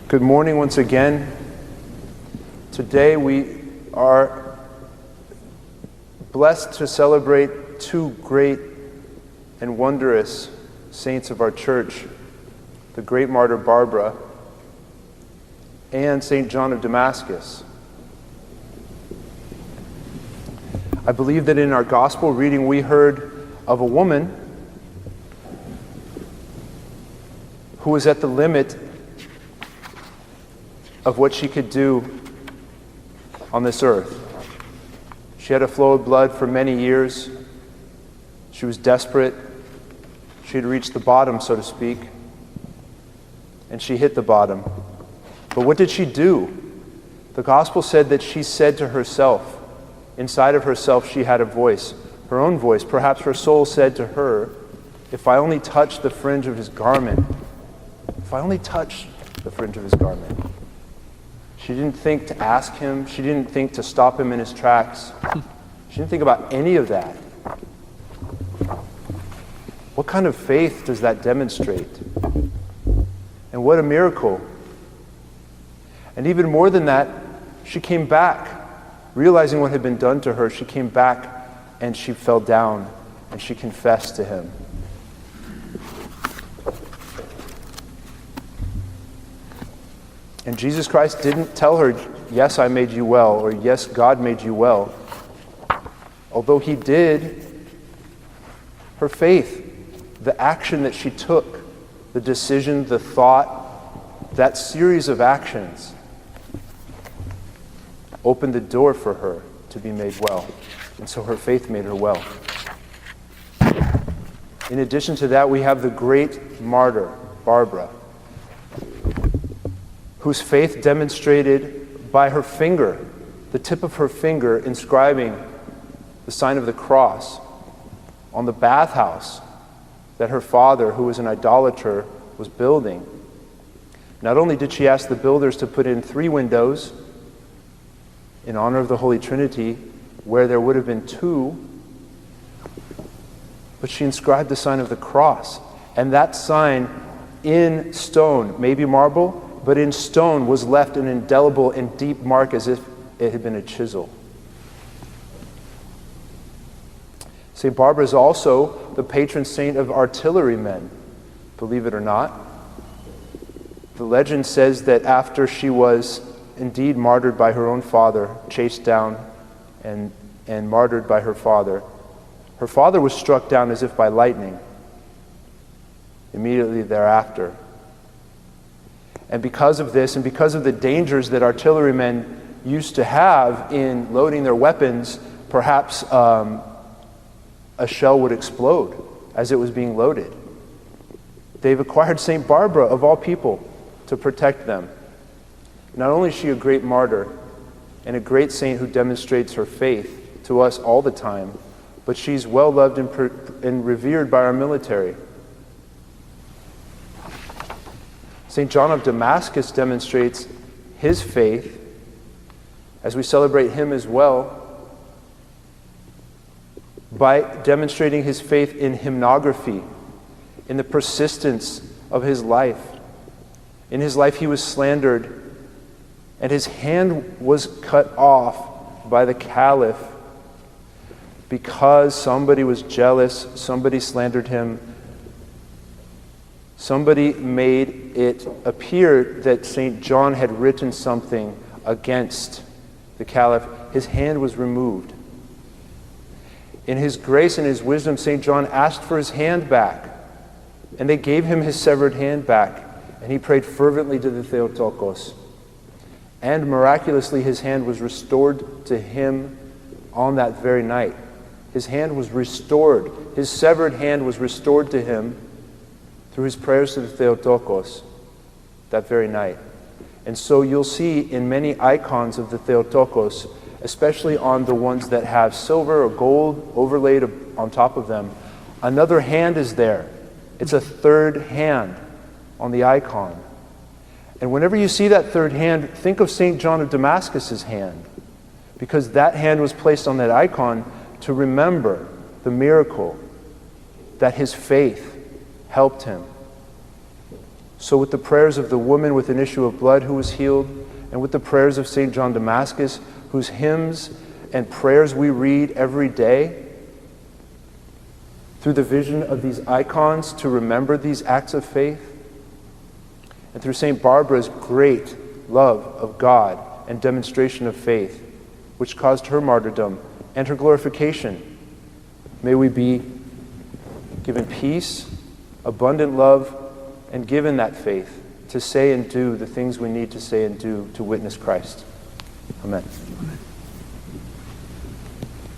Good morning once again. Today we are blessed to celebrate two great and wondrous saints of our church, the great martyr Barbara and St. John of Damascus. I believe that in our gospel reading we heard of a woman who was at the limit of what she could do on this earth. She had a flow of blood for many years. She was desperate. She had reached the bottom, so to speak, and she hit the bottom. But what did she do? The gospel said that she said to herself, inside of herself she had a voice, her own voice. Perhaps her soul said to her, if I only touch the fringe of his garment, if I only touch the fringe of his garment. She didn't think to ask him. She didn't think to stop him in his tracks. She didn't think about any of that. What kind of faith does that demonstrate? And what a miracle. And even more than that, she came back. Realizing what had been done to her, she came back and she fell down and she confessed to him. And Jesus Christ didn't tell her, yes, I made you well, or yes, God made you well. Although he did, her faith, the action that she took, the decision, the thought, that series of actions opened the door for her to be made well. And so her faith made her well. In addition to that, we have the great martyr, Barbara, whose faith demonstrated by her finger, the tip of her finger, inscribing the sign of the cross on the bathhouse that her father, who was an idolater, was building. Not only did she ask the builders to put in 3 windows in honor of the Holy Trinity, where there would have been 2, but she inscribed the sign of the cross. And that sign in stone, maybe marble, but in stone, was left an indelible and deep mark as if it had been a chisel. St. Barbara is also the patron saint of artillerymen, believe it or not. The legend says that after she was indeed martyred by her own father, chased down and martyred by her father was struck down as if by lightning immediately thereafter. And because of this, and because of the dangers that artillerymen used to have in loading their weapons, perhaps a shell would explode as it was being loaded. They've acquired St. Barbara, of all people, to protect them. Not only is she a great martyr and a great saint who demonstrates her faith to us all the time, but she's well loved and revered by our military. St. John of Damascus demonstrates his faith as we celebrate him as well by demonstrating his faith in hymnography, in the persistence of his life. In his life he was slandered and his hand was cut off by the caliph because somebody was jealous, somebody slandered him. Somebody made it appear that St. John had written something against the caliph. His hand was removed. In his grace and his wisdom, St. John asked for his hand back, and they gave him his severed hand back, and he prayed fervently to the Theotokos. And miraculously, his hand was restored to him on that very night. His hand was restored. His severed hand was restored to him through his prayers to the Theotokos that very night. And so you'll see in many icons of the Theotokos, especially on the ones that have silver or gold overlaid on top of them, another hand is there. It's a third hand on the icon. And whenever you see that third hand, think of St. John of Damascus's hand, because that hand was placed on that icon to remember the miracle that his faith helped him. So with the prayers of the woman with an issue of blood who was healed, and with the prayers of St. John Damascus, whose hymns and prayers we read every day, through the vision of these icons to remember these acts of faith, and through St. Barbara's great love of God and demonstration of faith, which caused her martyrdom and her glorification, may we be given peace, abundant love, and given that faith to say and do the things we need to say and do to witness Christ. Amen.